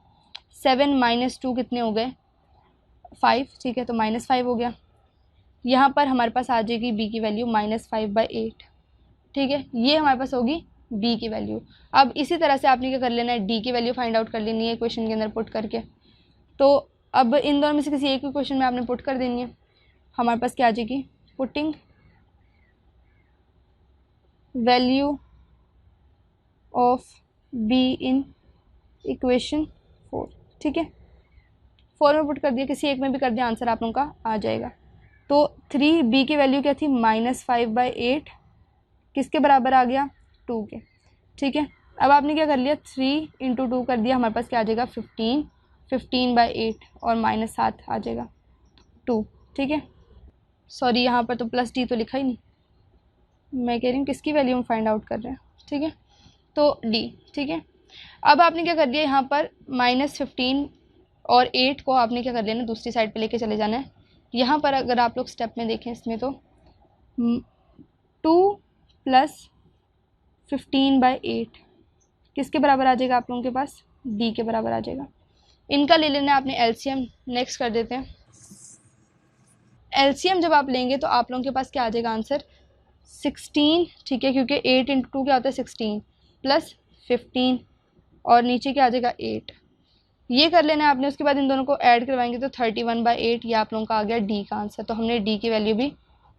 7 - 2 कितने हो गए, 5, ठीक है, तो -5 हो गया। यहाँ पर हमारे पास आ जाएगी b की वैल्यू -5/8, ठीक है। ये हमारे पास होगी b की वैल्यू। अब इसी तरह से आपने क्या कर लेना है, d की वैल्यू फाइंड आउट कर लेनी है क्वेश्चन के अंदर पुट करके। तो अब इन दोनों में से किसी एक क्वेश्चन में आपने पुट कर देनी है। हमारे पास क्या आ जाएगी, putting value of b in equation 4, ठीक है। 4 में पुट कर दिया, किसी एक में भी कर दिया, आंसर आप लोगों का आ जाएगा। तो 3b की वैल्यू क्या थी, -5/8 किसके बराबर आ गया, 2 के, ठीक है। अब आपने क्या कर लिया, 3 × 2 कर दिया, हमारे पास क्या आ जाएगा 15, 15/8 और -7 आ जाएगा 2, ठीक है। सॉरी, यहाँ पर तो +d तो लिखा ही नहीं, मैं कह रही हूँ किसकी वैल्यू हम फाइंड आउट कर रहे हैं, ठीक है, तो d, ठीक है। अब आपने क्या कर दिया, यहाँ पर -15 और 8 को आपने क्या कर लेना, दूसरी साइड पे लेके चले जाना है। यहाँ पर अगर आप लोग स्टेप में देखें इसमें तो 2 + 15/8 किसके बराबर आ जाएगा आप लोगों के पास, d के बराबर आ जाएगा। इनका ले लेना है आपने एलसीएम। नेक्स्ट कर देते हैं एलसीएम। जब आप लेंगे तो आप लोगों के पास क्या आ जाएगा आंसर, 16, ठीक है, क्योंकि 8 × 2 क्या होता है 16 + 15 और नीचे क्या आ जाएगा 8, ये कर लेना है आपने। उसके बाद इन दोनों को ऐड करवाएंगे तो 31/8, ये आप लोगों का आ गया डी का आंसर। तो हमने डी की वैल्यू भी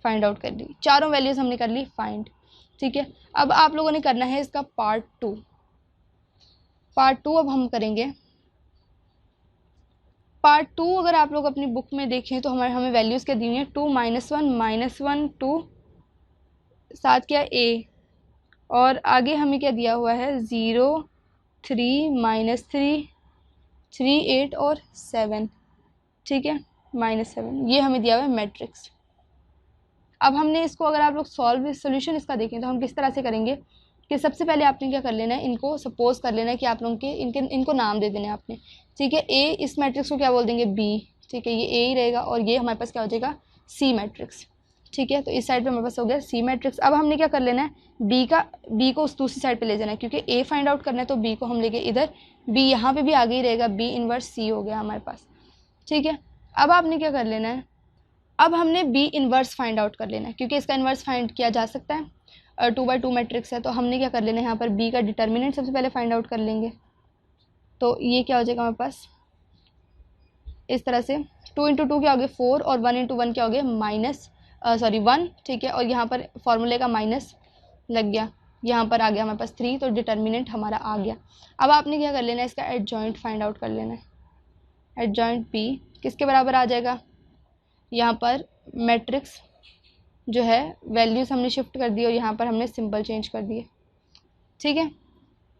फाइंड आउट कर ली, चारों वैल्यूज़ हमने कर ली फाइंड, ठीक है। अब आप लोगों ने करना है इसका पार्ट 2। पार्ट 2 अब हम करेंगे। पार्ट 2 अगर आप लोग अपनी बुक में देखें तो हमें वैल्यूज़ क्या दी हुई हैं, 2 - 1 - 1 2, साथ क्या a, और आगे हमें क्या दिया हुआ है 0 3 - 3 3 8 और 7, ठीक है। -7, ये हमें दिया हुआ है मैट्रिक्स। अब हमने इसको अगर आप लोग सॉल्व सोल्यूशन इसका देखें तो हम किस तरह से करेंगे कि सबसे पहले आपने क्या कर लेना है, इनको सपोज कर लेना है कि आप लोगों के इनको नाम दे देना है आपने, ठीक है। ए, इस मैट्रिक्स को क्या बोल देंगे, बी, ठीक है, ये ए ही रहेगा, और ये हमारे पास क्या हो जाएगा, सी मैट्रिक्स, ठीक है। तो इस साइड पे हमारे पास हो गया सी मैट्रिक्स। अब हमने क्या कर लेना है, बी को उस दूसरी साइड पे ले जाना है, क्योंकि ए फाइंड आउट करना है तो बी को हम लेके इधर, बी यहाँ पे भी आगे ही रहेगा, बी इनवर्स सी हो गया हमारे पास, ठीक है। अब आपने क्या कर लेना है, अब हमने बी इनवर्स फाइंड आउट कर लेना है, क्योंकि इसका इनवर्स फाइंड किया जा सकता है, 2/2 मैट्रिक्स है, तो हमने क्या कर लेना है, यहाँ पर बी का डिटर्मिनेंट सबसे पहले फाइंड आउट कर लेंगे। तो ये क्या हो जाएगा हमारे पास इस तरह से, 2 × 2 क्या हो गया 4, और 1 × 1 क्या हो गया 1, ठीक है। और यहाँ पर फॉर्मूले का माइनस लग गया, यहाँ पर आ गया हमारे पास 3, तो डिटर्मिनेंट हमारा आ गया। अब आपने क्या कर लेना है, इसका एडजॉइंट फाइंड आउट कर लेना है। एडजॉइंट बी किसके बराबर आ जाएगा, यहाँ पर मैट्रिक्स जो है वैल्यूज़ हमने शिफ्ट कर दी और यहाँ पर हमने सिंबल चेंज कर दिए, ठीक है।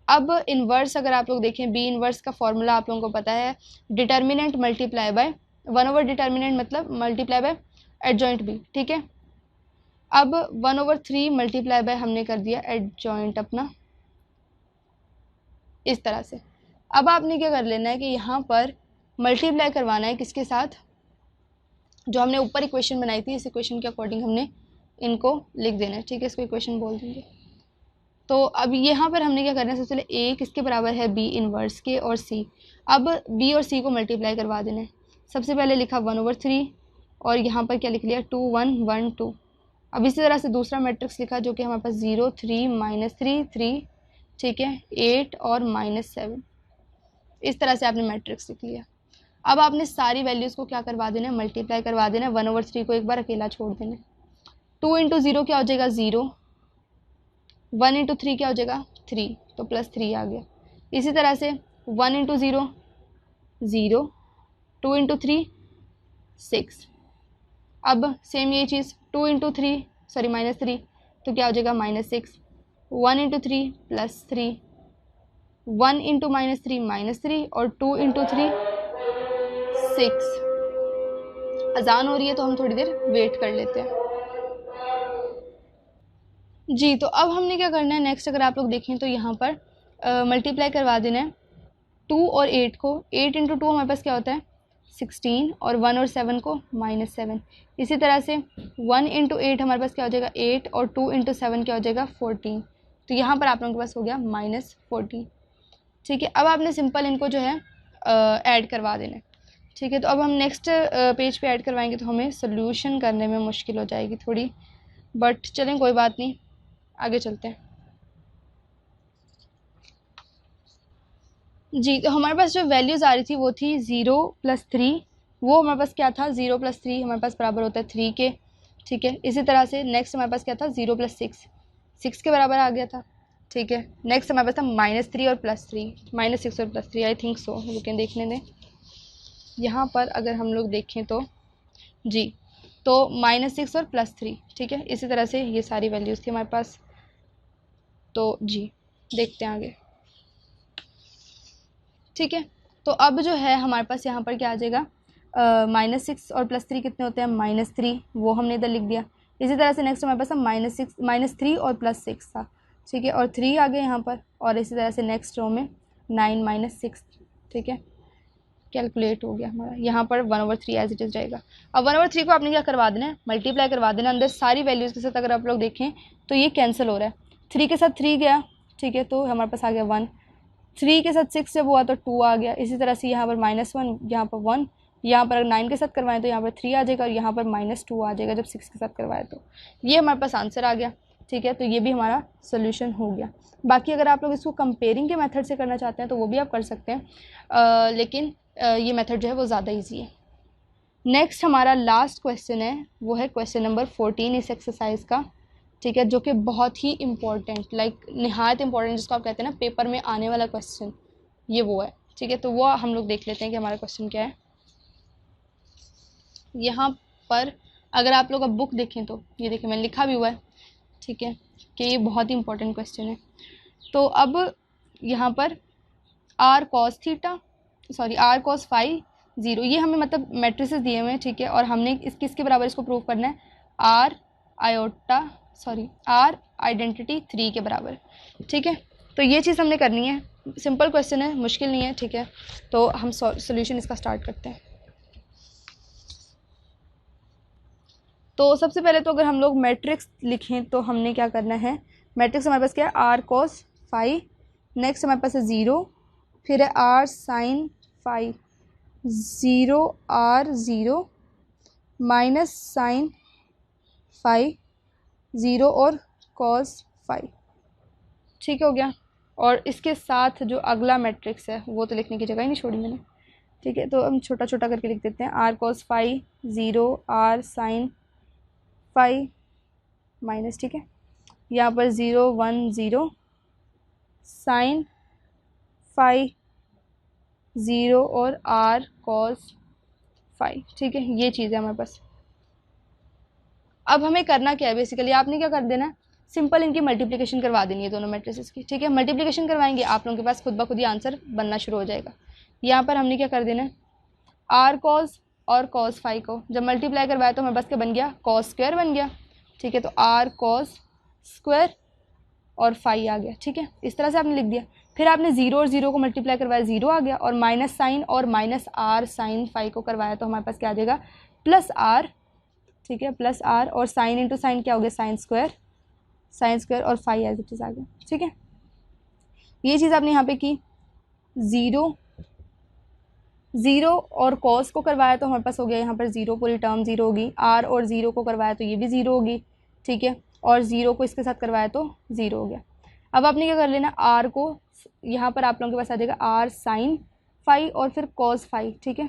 अब इन्वर्स अगर आप लोग देखें, बी इन्वर्स का फॉर्मूला आप लोगों को पता है, डिटर्मिनेंट मल्टीप्लाई बाय 1/डिटर्मिनेंट मतलब मल्टीप्लाई बाय एडजॉइंट बी, ठीक है। अब 1/3 मल्टीप्लाई बाय हमने कर दिया एडजॉइंट अपना, इस तरह से। अब आपने क्या कर लेना है कि यहाँ पर मल्टीप्लाई करवाना है किसके साथ, जो हमने ऊपर इक्वेशन बनाई थी, इस इक्वेशन के अकॉर्डिंग हमने इनको लिख देना है, ठीक है। इसको इक्वेशन बोल देंगे। तो अब यहाँ पर हमने क्या करना है, सबसे पहले ए किसके बराबर है, बी इनवर्स के, और सी, अब बी और सी को मल्टीप्लाई करवा देना है। सबसे पहले लिखा 1/3, और यहाँ पर क्या लिख लिया 2 1 1 2। अब इसी तरह से दूसरा मैट्रिक्स लिखा जो कि हमारे पास 0 3 -3 3, ठीक है, 8 और -7, इस तरह से आपने मैट्रिक्स लिख लिया। अब आपने सारी वैल्यूज़ को क्या करवा देना है, मल्टीप्लाई करवा देना है, 1/3 को एक बार अकेला छोड़ देना है। 2 × 0 क्या हो जाएगा 0, 1 × 3 क्या हो जाएगा 3, तो +3 आ गया। इसी तरह से 1 × 0 0, 2 × 3 6, अब सेम ये चीज़ 2 × 3 -3, तो क्या हो जाएगा -6, 1 × 3 +3, 1 × -3 और 2 × 3 6। अजान हो रही है तो हम थोड़ी देर वेट कर लेते हैं जी। तो अब हमने क्या करना है नेक्स्ट, अगर आप लोग देखें तो यहाँ पर मल्टीप्लाई करवा देना है 2 और 8 को। 8 × 2 हमारे पास क्या होता है 16, और 1 और 7 को -7। इसी तरह से 1 × 8 हमारे पास क्या हो जाएगा 8, और 2 × 7 क्या हो जाएगा 14। तो यहाँ पर आप लोगों के पास हो गया -14, ठीक है। अब आपने सिंपल इनको जो है ऐड करवा देना है, ठीक है। तो अब हम नेक्स्ट पेज पे ऐड करवाएंगे तो हमें सोल्यूशन करने में मुश्किल हो जाएगी थोड़ी, बट चलें कोई बात नहीं, आगे चलते हैं जी। तो हमारे पास जो वैल्यूज़ आ रही थी वो थी 0 + 3, वो हमारे पास क्या था 0 + 3 हमारे पास बराबर होता है 3 के, ठीक है। इसी तरह से नेक्स्ट हमारे पास क्या था 0 + 6, 6 के बराबर आ गया था, ठीक है। नेक्स्ट हमारे पास था -3 और +3, -6 और +3, आई थिंक सो, लेकिन देखने दें। यहाँ पर अगर हम लोग देखें तो जी, तो -6 और +3, ठीक है। इसी तरह से ये सारी वैल्यूज़ थी हमारे पास, तो जी देखते हैं आगे, ठीक है। तो अब जो है हमारे पास यहाँ पर क्या आ जाएगा, -6 और +3 कितने होते हैं -3, वो हमने इधर लिख दिया। इसी तरह से नेक्स्ट हमारे पास -3 और +6 था, ठीक है, और 3 आ गए यहाँ पर, और इसी तरह से नेक्स्ट रो में 9 - 6, ठीक है, कैलकुलेट हो गया हमारा। यहाँ पर 1/3 एज इट इज़ रहेगा। अब 1/3 को आपने क्या करवा देना है, मल्टीप्लाई करवा देना अंदर सारी वैल्यूज़ के साथ। अगर आप लोग देखें तो ये कैंसिल हो रहा है, 3 के साथ 3 गया, ठीक है, तो हमारे पास आ गया 1, 3 के साथ 6 जब हुआ तो 2 आ गया। इसी तरह से यहाँ पर -1, यहाँ पर 1, यहाँ पर अगर 9 के साथ करवाएं तो यहाँ पर 3 आ जाएगा, और यहाँ पर -2 आ जाएगा जब 6 के साथ करवाए तो। ये हमारे पास आंसर आ गया, ठीक है। तो ये भी हमारा सोल्यूशन हो गया। बाकी अगर आप लोग इसको कंपेयरिंग के मेथड से करना चाहते हैं तो वो भी आप कर सकते हैं, लेकिन ये मेथड जो है वो ज़्यादा ईजी है। नेक्स्ट हमारा लास्ट क्वेश्चन है, वो है क्वेश्चन नंबर 14 इस एक्सरसाइज का, ठीक है, जो कि बहुत ही इम्पोर्टेंट, लाइक निहायत इम्पोर्टेंट, जिसको आप कहते हैं ना पेपर में आने वाला क्वेश्चन, ये वो है, ठीक है। तो वो हम लोग देख लेते हैं कि हमारा क्वेश्चन क्या है। यहाँ पर अगर आप लोग अब बुक देखें तो ये देखिए मैंने लिखा भी हुआ है, ठीक है, कि ये बहुत ही इंपॉर्टेंट क्वेश्चन है। तो अब यहाँ पर r cos फ़ाई 0, ये हमें मतलब मैट्रिसेस दिए हुए हैं, ठीक है, और हमने किसके बराबर इसको प्रूव करना है, आर आइडेंटिटी 3 के बराबर, ठीक है। तो ये चीज़ हमने करनी है, सिंपल क्वेश्चन है, मुश्किल नहीं है, ठीक है। तो हम सोल्यूशन इसका स्टार्ट करते हैं। तो सबसे पहले तो अगर हम लोग मैट्रिक्स लिखें तो हमने क्या करना है, मैट्रिक्स हमारे पास क्या है, आर कॉस फाई, नेक्स्ट हमारे पास है 0, फिर है R sine phi, 0 R 0 minus sine phi 0 और कॉस फाई, ठीक हो गया। और इसके साथ जो अगला मैट्रिक्स है वो तो लिखने की जगह ही नहीं छोड़ी मैंने, ठीक है। तो हम छोटा छोटा करके लिख देते हैं, R cos phi 0 R sine phi minus, ठीक है, यहाँ पर 0 1 0 साइन फाई 0 और आर कॉस फाई, ठीक है। ये चीज़ है हमारे पास। अब हमें करना क्या है, बेसिकली आपने क्या कर देना है, सिंपल इनकी मल्टीप्लिकेशन करवा देनी है दोनों मैट्रिसेस की, ठीक है। मल्टीप्लिकेशन करवाएंगे आप लोगों के पास खुद ब खुद ही आंसर बनना शुरू हो जाएगा। यहाँ पर हमने क्या कर देना है, आर कॉस और कॉस फाई को जब मल्टीप्लाई करवाया तो हमारे पास क्या बन गया, कॉस स्क्वायर बन गया, ठीक है। तो आर कॉस स्क्वायर और फाई आ गया, ठीक है। इस तरह से आपने लिख दिया। फिर आपने 0 और 0 को मल्टीप्लाई करवाया, 0 आ गया, और माइनस साइन और माइनस आर साइन फाई को करवाया तो हमारे पास क्या आ जाएगा, प्लस आर, ठीक है, प्लस आर, और साइन इंटू साइन क्या हो गया, साइन स्क्वायर और फाई एज इट इज आ गया, ठीक है। ये चीज़ आपने यहाँ पे की। 0 और कॉस को करवाया तो हमारे पास हो गया यहाँ पर 0, पूरी टर्म 0 होगी। आर और 0 को करवाया तो ये भी 0 होगी, ठीक है, और 0 को इसके साथ करवाया तो 0 हो गया। अब आपने क्या कर लेना, आर को यहाँ पर आप लोगों के पास आ जाएगा आर साइन फाई और फिर कॉस फाई, ठीक है,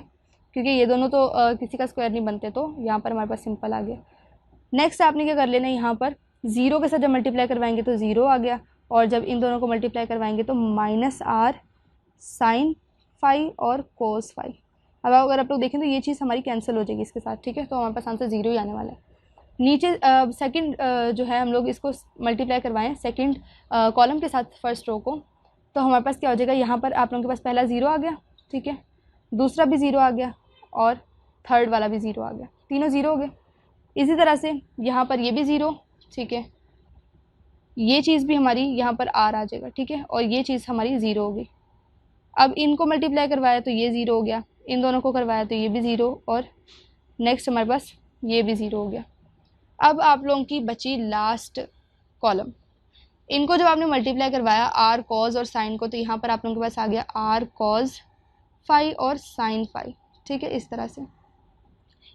क्योंकि ये दोनों तो किसी का स्क्वायर नहीं बनते, तो यहाँ पर हमारे पास सिंपल आ गया। नेक्स्ट आपने क्या कर लेना, यहाँ पर 0 के साथ जब मल्टीप्लाई करवाएंगे तो 0 आ गया, और जब इन दोनों को मल्टीप्लाई करवाएंगे तो माइनस आर साइन फाई और कोस फाई। अब अगर आप लोग देखें तो ये चीज़ हमारी कैंसिल हो जाएगी इसके साथ, ठीक है। तो हमारे पास आंसर 0 ही आने वाला है। नीचे सेकंड जो है हम लोग इसको मल्टीप्लाई करवाएं सेकंड कॉलम के साथ फर्स्ट रो को, तो हमारे पास क्या हो जाएगा, यहाँ पर आप लोगों के पास पहला 0 आ गया, ठीक है, दूसरा भी 0 आ गया, और थर्ड वाला भी 0 आ गया, तीनों 0 हो गए। इसी तरह से यहाँ पर ये भी 0, ठीक है, ये चीज़ भी हमारी यहाँ पर आर आ जाएगा, ठीक है, और ये चीज़ हमारी 0 हो गई। अब इनको मल्टीप्लाई करवाया तो ये 0 हो गया, इन दोनों को करवाया तो ये भी 0, और नेक्स्ट हमारे पास ये भी 0 हो गया। अब आप लोगों की बची लास्ट कॉलम, इनको जब आपने मल्टीप्लाई करवाया आर कॉज और साइन को, तो यहाँ पर आप लोगों के पास आ गया आर कॉज फाई और साइन फाई, ठीक है। इस तरह से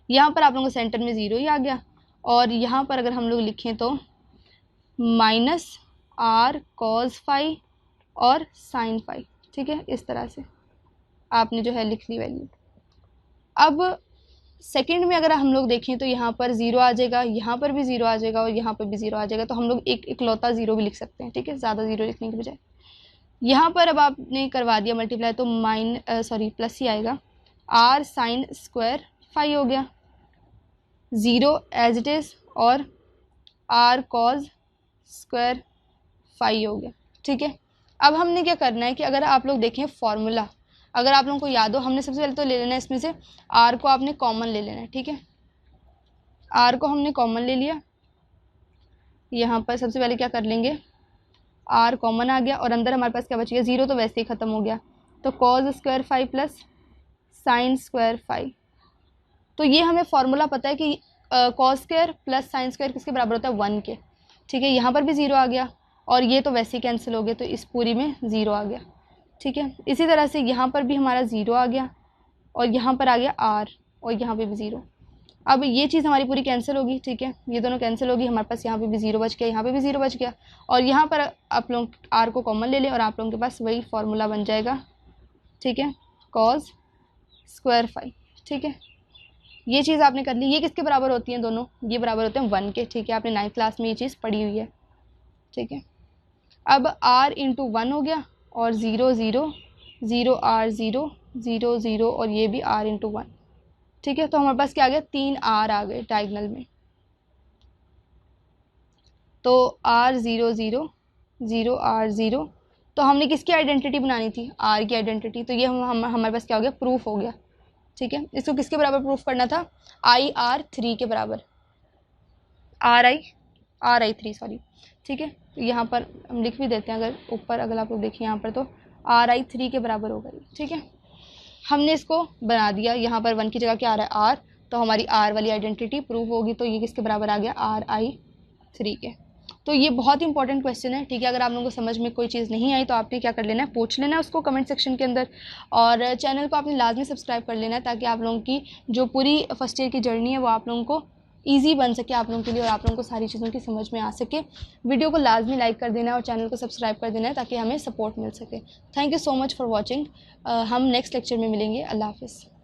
यहाँ पर आप लोगों को सेंटर में 0 ही आ गया, और यहाँ पर अगर हम लोग लिखें तो माइनस आर कॉज फाई और साइन फाई, ठीक है। इस तरह से आपने जो है लिख ली वैल्यू। अब सेकंड में अगर हम लोग देखें तो यहाँ पर 0 आ जाएगा, यहाँ पर भी 0 आ जाएगा, और यहाँ पर भी 0 आ जाएगा, तो हम लोग एक इकलौता 0 भी लिख सकते हैं, ठीक है, ज़्यादा 0 लिखने के बजाय। यहाँ पर अब आपने करवा दिया मल्टीप्लाई तो प्लस ही आएगा, आर साइन स्क्वायर फाई हो गया, 0 एज इट इज़, और आर कॉज स्क्वायर फाई हो गया, ठीक है। अब हमने क्या करना है कि अगर आप लोग देखें फॉर्मूला, अगर आप लोगों को याद हो, हमने सबसे पहले तो ले लेना है इसमें से आर को आपने कॉमन ले लेना है, ठीक है। आर को हमने कॉमन ले लिया, यहाँ पर सबसे पहले क्या कर लेंगे, आर कॉमन आ गया, और अंदर हमारे पास क्या बच गया, 0 तो वैसे ही ख़त्म हो गया, तो cos square phi plus sine square phi. तो ये हमें फॉर्मूला पता है कि cos square plus sine square किसके बराबर होता है, 1 के, ठीक है। यहाँ पर भी 0 आ गया, और ये तो वैसे ही कैंसिल हो गया, तो इस पूरी में 0 आ गया, ठीक है। इसी तरह से यहाँ पर भी हमारा 0 आ गया, और यहाँ पर आ गया आर, और यहाँ पे भी 0। अब ये चीज़ हमारी पूरी कैंसिल होगी, ठीक है, ये दोनों कैंसिल होगी, हमारे पास यहाँ पे भी 0 बच गया, यहाँ पे भी 0 बच गया, और यहाँ पर आप लोग आर को कॉमन ले लें, और आप लोगों के पास वही फार्मूला बन जाएगा, ठीक है, कॉज स्क्वायर फाई, ठीक है। ये चीज़ आपने कर ली। ये किसके बराबर होती हैं दोनों, ये बराबर होते हैं 1 के, ठीक है, आपने 9th क्लास में ये चीज़ पढ़ी हुई है, ठीक है। अब r इंटू 1 हो गया, और 0 0 0 r 0 0 0, और ये भी r इंटू 1, ठीक है। तो हमारे पास क्या आ गया, 3 r आ गए डायगोनल में, तो r 0 0 0 r 0। तो हमने किसकी आइडेंटिटी बनानी थी, r की आइडेंटिटी, तो ये हमारे पास क्या हो गया, प्रूफ हो गया, ठीक है, इसको किसके बराबर प्रूफ करना था, IR3 के बराबर, RI3 सॉरी, ठीक है। तो यहाँ पर हम लिख भी देते हैं, अगर ऊपर अगर आप लोग देखें यहाँ पर, तो RI3 के बराबर होगा ये, ठीक है। हमने इसको बना दिया, यहाँ पर 1 की जगह क्या आ रहा है, R, तो हमारी R वाली आइडेंटिटी प्रूव होगी, तो ये किसके बराबर आ गया, RI3 के। तो ये बहुत ही इंपॉर्टेंट क्वेश्चन है, ठीक है। अगर आप लोगों को समझ में कोई चीज़ नहीं आई तो आपने क्या कर लेना है, पूछ लेना है उसको कमेंट सेक्शन के अंदर, और चैनल को आपने लाजमी सब्सक्राइब कर लेना है, ताकि आप लोगों की जो पूरी फर्स्ट ईयर की जर्नी है वो आप लोगों को ईजी बन सके आप लोगों के लिए, और आप लोगों को सारी चीज़ों की समझ में आ सके। वीडियो को लाजमी लाइक कर देना है और चैनल को सब्सक्राइब कर देना है, ताकि हमें सपोर्ट मिल सके। Thank you so much for watching. हम नेक्स्ट लेक्चर में मिलेंगे। अल्लाह हाफिज़।